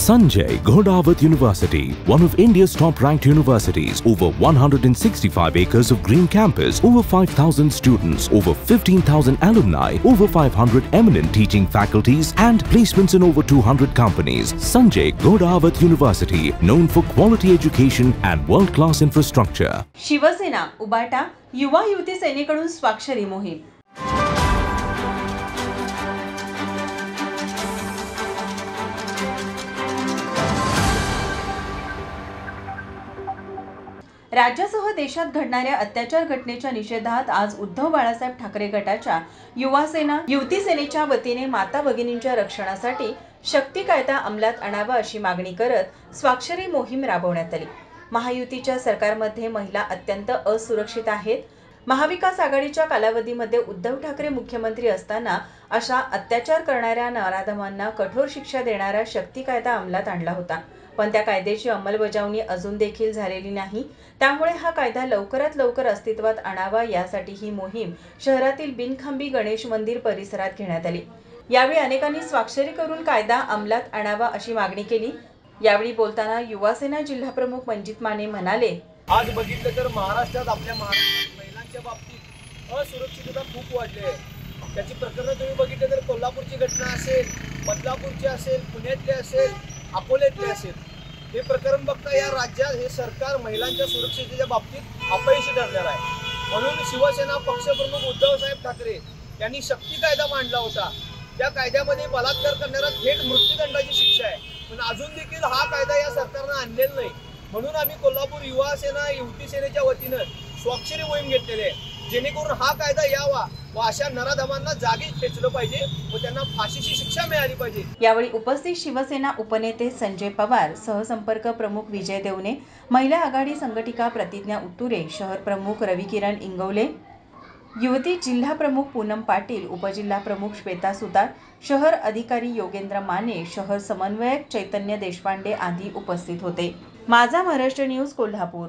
Sanjay Ghodawat University, one of India's top-ranked universities, over 165 acres of green campus, over 5,000 students, over 15,000 alumni, over 500 eminent teaching faculties and placements in over 200 companies. Sanjay Ghodawat University, known for quality education and world-class infrastructure. Shiv Sena उबाटा युवा युवती सेनेकडून स्वाक्षरी मोहीम. राज्यासह देशात घडणाऱ्या अत्याचार घटनेच्या निषेधात आज उद्धव बाळासाहेब ठाकरे गटाच्या युवा सेना युवती सेनेच्या वतीने माता भगिनींच्या रक्षणासाठी शक्ती कायदा अंमलात आणावा अशी मागणी करत स्वाक्षरी मोहीम राबवण्यात आली. महायुतीच्या सरकारमध्ये महिला अत्यंत असुरक्षित आहेत. महाविकास आघाडीच्या कालावधीमध्ये उद्धव ठाकरे मुख्यमंत्री असताना अशा अत्याचार करणाऱ्या नराधमांना कठोर शिक्षा देणारा शक्ती कायदा अंमलात आणला होता, पण त्या कायद्याची अंमलबजावणी अजून देखील झालेली नाही. त्यामुळे हा कायदा लवकरात लवकर अस्तित्वात आणावा यासाठी ही मोहीम शहरातील बिनखांबी गणेश मंदिर परिसरात घेण्यात आली. यावेळी अनेकांनी स्वाक्षरी करून कायदा अंमलात आणावा अशी मागणी केली. यावेळी बोलताना युवा सेना जिल्हा प्रमुख मंजित माने म्हणाले, आज बघितलं तर महाराष्ट्रात आपल्या महाराष्ट्रात महिलांच्या बाबतीत असुरक्षितता खूप वाढली आहे. त्याची प्रकरणं तुम्ही बघितलं तर कोल्हापूरची घटना असेल, बदलापूरची असेल, पुण्यातली असेल, अकोल्यातले असेल, हे प्रकरण बघता या राज्यात हे सरकार महिलांच्या सुरक्षेच्या बाबतीत अपयशी ठरलेलं आहे. म्हणून शिवसेना पक्षप्रमुख उद्धवसाहेब ठाकरे यांनी शक्ती कायदा मांडला होता. त्या कायद्यामध्ये बलात्कार करणारा थेट मृत्यूदंडाची शिक्षा आहे, पण अजून देखील हा कायदा या सरकारनं आणलेला नाही. म्हणून आम्ही कोल्हापूर युवा सेना युवती सेनेच्या वतीनं स्वाक्षरी मोहीम घेतलेली आहे, जेणेकरून हा कायदा यावा व अशा नराधमांना जागीच ठेचलं पाहिजे व त्यांना फाशीची शिक्षा मिळाली पाहिजे. यावेळी उपस्थित शिवसेना उपनेते संजय पवार, सहसंपर्क प्रमुख विजय देवने, महिला आघाडी संघटिका प्रतिज्ञा उत्तुरे, शहर प्रमुख रविकिरण इंगवले, युवती जिल्हा प्रमुख पूनम पाटील, उपजिल्हा प्रमुख श्वेता सुतार, शहर अधिकारी योगेंद्र माने, शहर समन्वयक चैतन्य देशपांडे आदी उपस्थित होते. माझा महाराष्ट्र न्यूज कोल्हापूर.